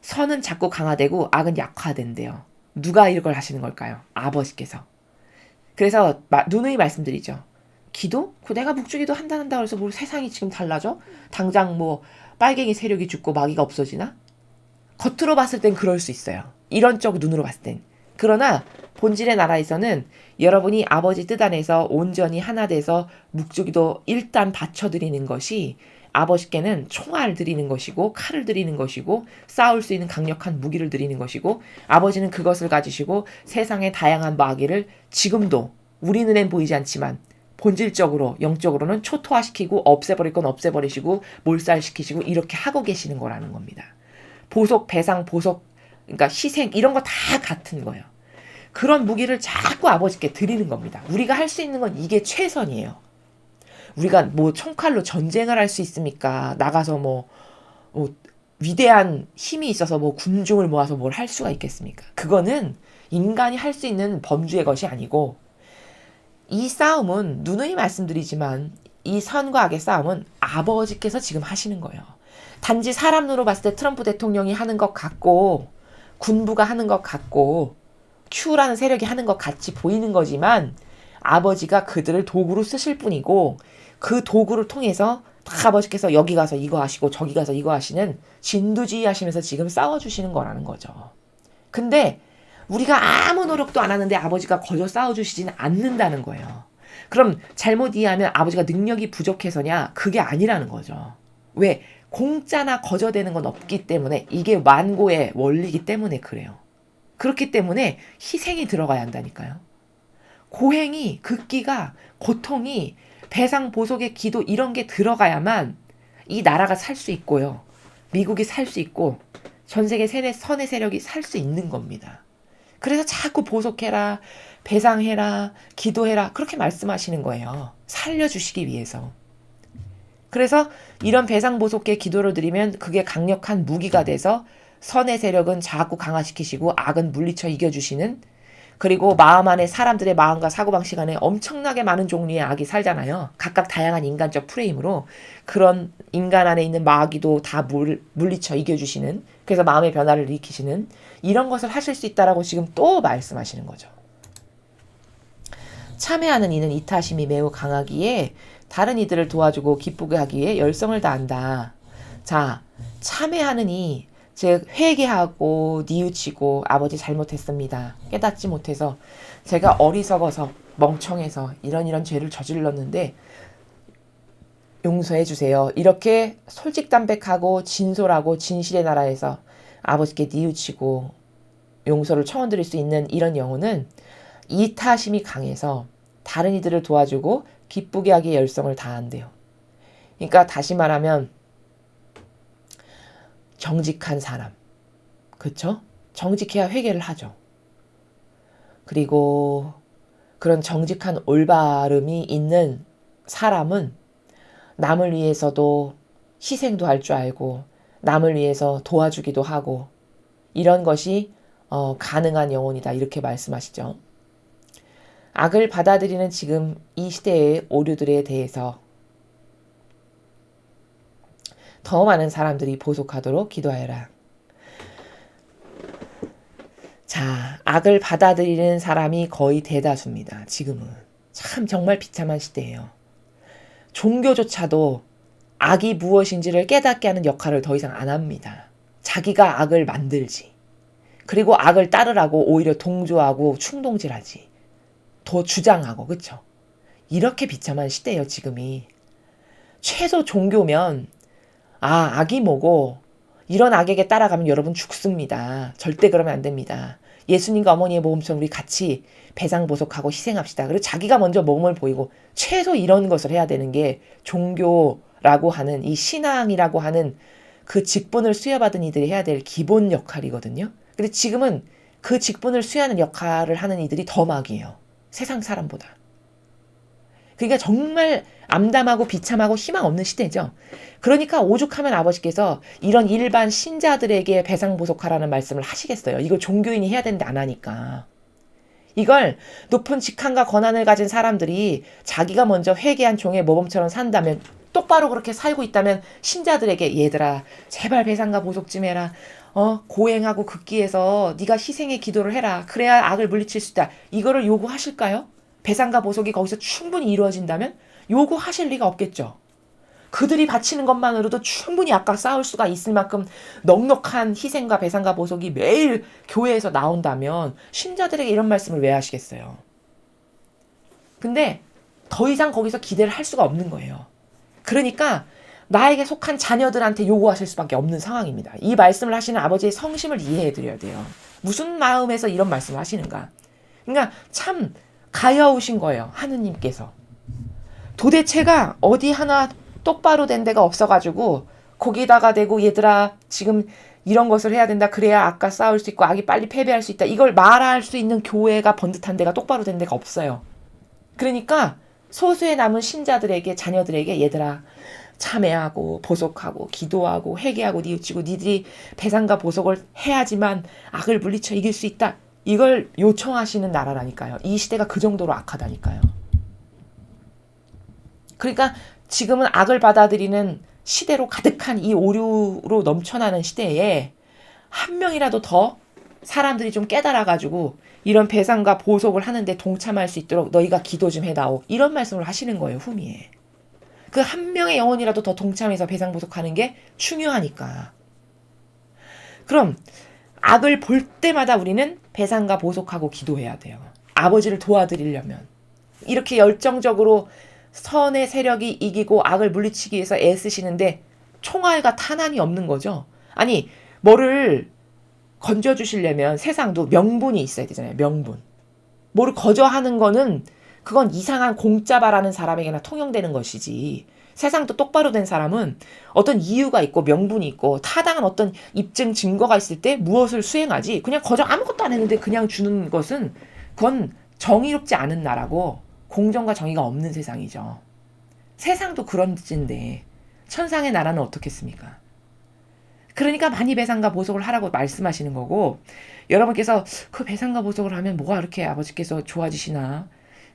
선은 자꾸 강화되고 악은 약화된대요. 누가 이걸 하시는 걸까요? 아버지께서. 그래서 누누이 말씀드리죠. 기도? 내가 묵주기도 한다 그래서 뭐 세상이 지금 달라져? 당장 뭐 빨갱이 세력이 죽고 마귀가 없어지나? 겉으로 봤을 땐 그럴 수 있어요. 이런 쪽 눈으로 봤을 땐. 그러나 본질의 나라에서는 여러분이 아버지 뜻 안에서 온전히 하나 돼서 묵주기도 일단 바쳐드리는 것이 아버지께는 총알 드리는 것이고 칼을 드리는 것이고 싸울 수 있는 강력한 무기를 드리는 것이고, 아버지는 그것을 가지시고 세상의 다양한 마귀를 지금도 우리 눈엔 보이지 않지만 본질적으로 영적으로는 초토화시키고 없애버릴 건 없애버리시고 몰살시키시고 이렇게 하고 계시는 거라는 겁니다. 보석, 배상, 보석, 그러니까 희생 이런 거 다 같은 거예요. 그런 무기를 자꾸 아버지께 드리는 겁니다. 우리가 할 수 있는 건 이게 최선이에요. 우리가 뭐 총칼로 전쟁을 할 수 있습니까? 나가서 뭐 위대한 힘이 있어서 뭐 군중을 모아서 뭘 할 수가 있겠습니까? 그거는 인간이 할 수 있는 범주의 것이 아니고, 이 싸움은 누누이 말씀드리지만 이 선과 악의 싸움은 아버지께서 지금 하시는 거예요. 단지 사람 눈으로 봤을 때 트럼프 대통령이 하는 것 같고 군부가 하는 것 같고 Q라는 세력이 하는 것 같이 보이는 거지만, 아버지가 그들을 도구로 쓰실 뿐이고 그 도구를 통해서 다 아버지께서 여기 가서 이거 하시고 저기 가서 이거 하시는 진두지휘 하시면서 지금 싸워주시는 거라는 거죠. 근데 우리가 아무 노력도 안 하는데 아버지가 거저 싸워주시지는 않는다는 거예요. 그럼 잘못 이해하면 아버지가 능력이 부족해서냐? 그게 아니라는 거죠. 왜? 공짜나 거저되는 건 없기 때문에, 이게 완고의 원리이기 때문에 그래요. 그렇기 때문에 희생이 들어가야 한다니까요. 고행이, 극기가, 고통이, 배상, 보석의 기도 이런 게 들어가야만 이 나라가 살 수 있고요. 미국이 살 수 있고 전 세계 선의 세력이 살 수 있는 겁니다. 그래서 자꾸 보석해라, 배상해라, 기도해라 그렇게 말씀하시는 거예요. 살려주시기 위해서. 그래서 이런 배상, 보석의 기도를 드리면 그게 강력한 무기가 돼서 선의 세력은 자꾸 강화시키시고 악은 물리쳐 이겨주시는, 그리고 마음 안에 사람들의 마음과 사고방식 안에 엄청나게 많은 종류의 악이 살잖아요. 각각 다양한 인간적 프레임으로 그런 인간 안에 있는 마귀도 다 물리쳐 이겨주시는, 그래서 마음의 변화를 일으키시는 이런 것을 하실 수 있다라고 지금 또 말씀하시는 거죠. 참회하는 이는 이타심이 매우 강하기에 다른 이들을 도와주고 기쁘게 하기 위해 열성을 다한다. 자, 참회하는 이, 즉 회개하고 뉘우치고 아버지 잘못했습니다. 깨닫지 못해서 제가 어리석어서 멍청해서 이런 죄를 저질렀는데 용서해 주세요. 이렇게 솔직담백하고 진솔하고 진실의 나라에서 아버지께 뉘우치고 용서를 청원드릴 수 있는 이런 영혼은 이타심이 강해서 다른 이들을 도와주고 기쁘게 하기에 열성을 다한대요. 그러니까 다시 말하면 정직한 사람, 그쵸? 정직해야 회개를 하죠. 그리고 그런 정직한 올바름이 있는 사람은 남을 위해서도 희생도 할 줄 알고 남을 위해서 도와주기도 하고 이런 것이 가능한 영혼이다, 이렇게 말씀하시죠. 악을 받아들이는 지금 이 시대의 오류들에 대해서 더 많은 사람들이 보속하도록 기도하여라. 자, 악을 받아들이는 사람이 거의 대다수입니다. 지금은. 참 정말 비참한 시대예요. 종교조차도 악이 무엇인지를 깨닫게 하는 역할을 더 이상 안 합니다. 자기가 악을 만들지. 그리고 악을 따르라고 오히려 동조하고 충동질하지. 더 주장하고, 그쵸? 이렇게 비참한 시대예요, 지금이. 최소 종교면 악이 뭐고 이런 악에게 따라가면 여러분 죽습니다. 절대 그러면 안 됩니다. 예수님과 어머니의 모험처럼 우리 같이 배상보속하고 희생합시다. 그리고 자기가 먼저 몸을 보이고 최소 이런 것을 해야 되는 게 종교라고 하는 이 신앙이라고 하는 그 직분을 수여받은 이들이 해야 될 기본 역할이거든요. 근데 지금은 그 직분을 수여하는 역할을 하는 이들이 더 막이에요. 세상 사람보다. 그러니까 정말 암담하고 비참하고 희망 없는 시대죠. 그러니까 오죽하면 아버지께서 이런 일반 신자들에게 배상보속하라는 말씀을 하시겠어요. 이거 종교인이 해야 되는데 안 하니까. 이걸 높은 직함과 권한을 가진 사람들이 자기가 먼저 회개한 종의 모범처럼 산다면, 똑바로 그렇게 살고 있다면 신자들에게 얘들아 제발 배상과 보속 좀 해라. 고행하고 극기해서 네가 희생의 기도를 해라. 그래야 악을 물리칠 수 있다. 이거를 요구하실까요? 배상과 보속이 거기서 충분히 이루어진다면 요구하실 리가 없겠죠. 그들이 바치는 것만으로도 충분히 악과 싸울 수가 있을 만큼 넉넉한 희생과 배상과 보속이 매일 교회에서 나온다면 신자들에게 이런 말씀을 왜 하시겠어요? 근데 더 이상 거기서 기대를 할 수가 없는 거예요. 그러니까 나에게 속한 자녀들한테 요구하실 수밖에 없는 상황입니다. 이 말씀을 하시는 아버지의 성심을 이해해 드려야 돼요. 무슨 마음에서 이런 말씀을 하시는가? 그러니까 참 가여우신 거예요. 하느님께서. 도대체가 어디 하나 똑바로 된 데가 없어가지고 거기다가 대고 얘들아 지금 이런 것을 해야 된다. 그래야 악과 싸울 수 있고 악이 빨리 패배할 수 있다. 이걸 말할 수 있는 교회가 번듯한 데가 똑바로 된 데가 없어요. 그러니까 소수의 남은 신자들에게 자녀들에게 얘들아 참회하고 보속하고 기도하고 회개하고 뉘우치고 니들이 배상과 보속을 해야지만 악을 물리쳐 이길 수 있다. 이걸 요청하시는 나라라니까요. 이 시대가 그 정도로 악하다니까요. 그러니까 지금은 악을 받아들이는 시대로 가득한 이 오류로 넘쳐나는 시대에 한 명이라도 더 사람들이 좀 깨달아가지고 이런 배상과 보속을 하는데 동참할 수 있도록 너희가 기도 좀 해다오. 이런 말씀을 하시는 거예요. 후미에. 그 한 명의 영혼이라도 더 동참해서 배상 보속하는 게 중요하니까. 그럼 악을 볼 때마다 우리는 배상과 보속하고 기도해야 돼요. 아버지를 도와드리려면. 이렇게 열정적으로 선의 세력이 이기고 악을 물리치기 위해서 애쓰시는데 총알과 탄환이 없는 거죠. 아니 뭐를 건져주시려면 세상도 명분이 있어야 되잖아요. 명분. 뭐를 거저하는 거는 그건 이상한 공짜바라는 사람에게나 통용되는 것이지. 세상도 똑바로 된 사람은 어떤 이유가 있고 명분이 있고 타당한 어떤 입증 증거가 있을 때 무엇을 수행하지. 그냥 거저 아무것도 안 했는데 그냥 주는 것은 그건 정의롭지 않은 나라고 공정과 정의가 없는 세상이죠. 세상도 그런 짓인데 천상의 나라는 어떻겠습니까? 그러니까 많이 배상과 보속을 하라고 말씀하시는 거고, 여러분께서 그 배상과 보속을 하면 뭐가 그렇게 아버지께서 좋아지시나?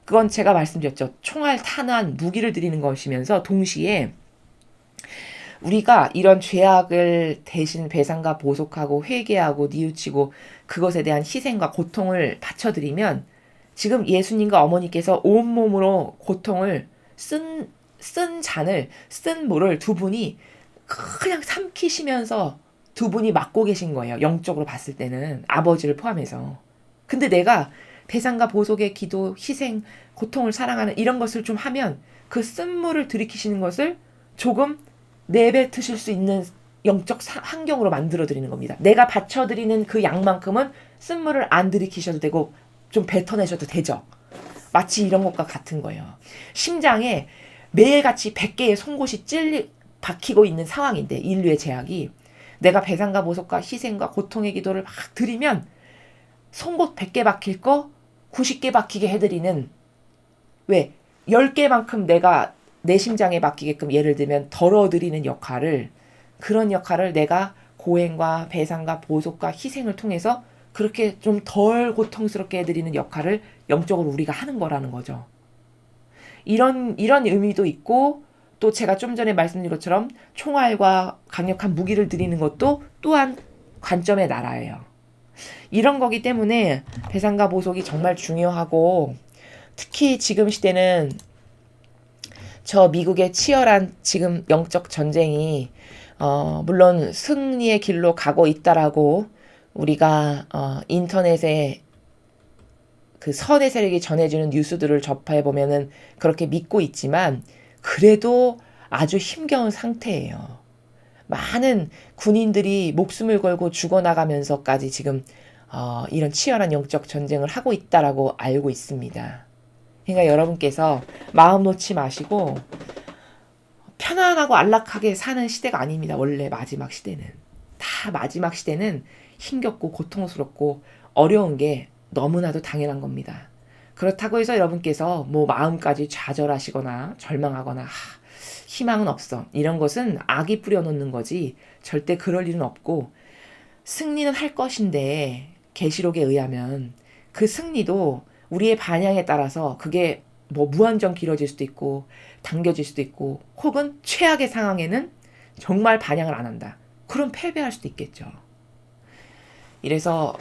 그건 제가 말씀드렸죠. 총알, 탄환, 무기를 드리는 것이면서 동시에 우리가 이런 죄악을 대신 배상과 보속하고 회개하고 뉘우치고 그것에 대한 희생과 고통을 바쳐드리면 지금 예수님과 어머니께서 온몸으로 고통을 쓴 잔을, 쓴 물을 두 분이 그냥 삼키시면서 두 분이 맡고 계신 거예요. 영적으로 봤을 때는 아버지를 포함해서. 근데 내가 배상과 보속의 기도, 희생, 고통을 사랑하는 이런 것을 좀 하면 그 쓴물을 들이키시는 것을 조금 내뱉으실 수 있는 영적 환경으로 만들어드리는 겁니다. 내가 바쳐드리는 그 양만큼은 쓴물을 안 들이키셔도 되고 좀 뱉어내셔도 되죠. 마치 이런 것과 같은 거예요. 심장에 매일같이 100개의 송곳이 박히고 있는 상황인데 인류의 제약이 내가 배상과 보속과 희생과 고통의 기도를 막 드리면 송곳 100개 박힐 거 90개 박히게 해드리는, 왜 10개만큼 내가 내 심장에 박히게끔 예를 들면 덜어드리는 역할을, 그런 역할을 내가 고행과 배상과 보속과 희생을 통해서 그렇게 좀 덜 고통스럽게 해드리는 역할을 영적으로 우리가 하는 거라는 거죠. 이런 의미도 있고, 또 제가 좀 전에 말씀드린 것처럼 총알과 강력한 무기를 드리는 것도 또한 관점의 나라예요. 이런 거기 때문에 배상과 보속이 정말 중요하고, 특히 지금 시대는 저 미국의 치열한 지금 영적 전쟁이 물론 승리의 길로 가고 있다라고 우리가 인터넷에 그 선의 세력이 전해주는 뉴스들을 접해 보면은 그렇게 믿고 있지만 그래도 아주 힘겨운 상태예요. 많은 군인들이 목숨을 걸고 죽어나가면서까지 지금 이런 치열한 영적 전쟁을 하고 있다라고 알고 있습니다. 그러니까 여러분께서 마음 놓지 마시고 편안하고 안락하게 사는 시대가 아닙니다. 원래 마지막 시대는. 다 마지막 시대는 힘겹고 고통스럽고 어려운 게 너무나도 당연한 겁니다. 그렇다고 해서 여러분께서 뭐 마음까지 좌절하시거나 절망하거나 희망은 없어. 이런 것은 악이 뿌려놓는 거지 절대 그럴 일은 없고 승리는 할 것인데 계시록에 의하면 그 승리도 우리의 반향에 따라서 그게 뭐 무한정 길어질 수도 있고 당겨질 수도 있고 혹은 최악의 상황에는 정말 반향을 안 한다. 그럼 패배할 수도 있겠죠. 이래서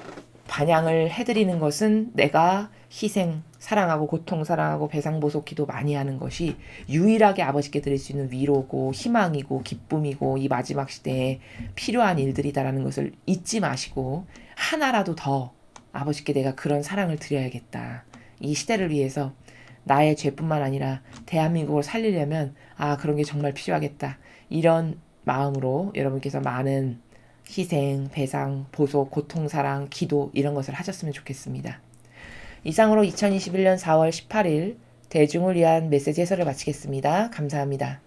반향을 해드리는 것은 내가 희생, 사랑하고 고통, 사랑하고 배상보속 기도 많이 하는 것이 유일하게 아버지께 드릴 수 있는 위로고 희망이고 기쁨이고 이 마지막 시대에 필요한 일들이다라는 것을 잊지 마시고 하나라도 더 아버지께 내가 그런 사랑을 드려야겠다. 이 시대를 위해서 나의 죄뿐만 아니라 대한민국을 살리려면 그런 게 정말 필요하겠다. 이런 마음으로 여러분께서 많은 희생, 배상, 보속, 고통, 사랑, 기도 이런 것을 하셨으면 좋겠습니다. 이상으로 2021년 4월 18일 대중을 위한 메시지 해설을 마치겠습니다. 감사합니다.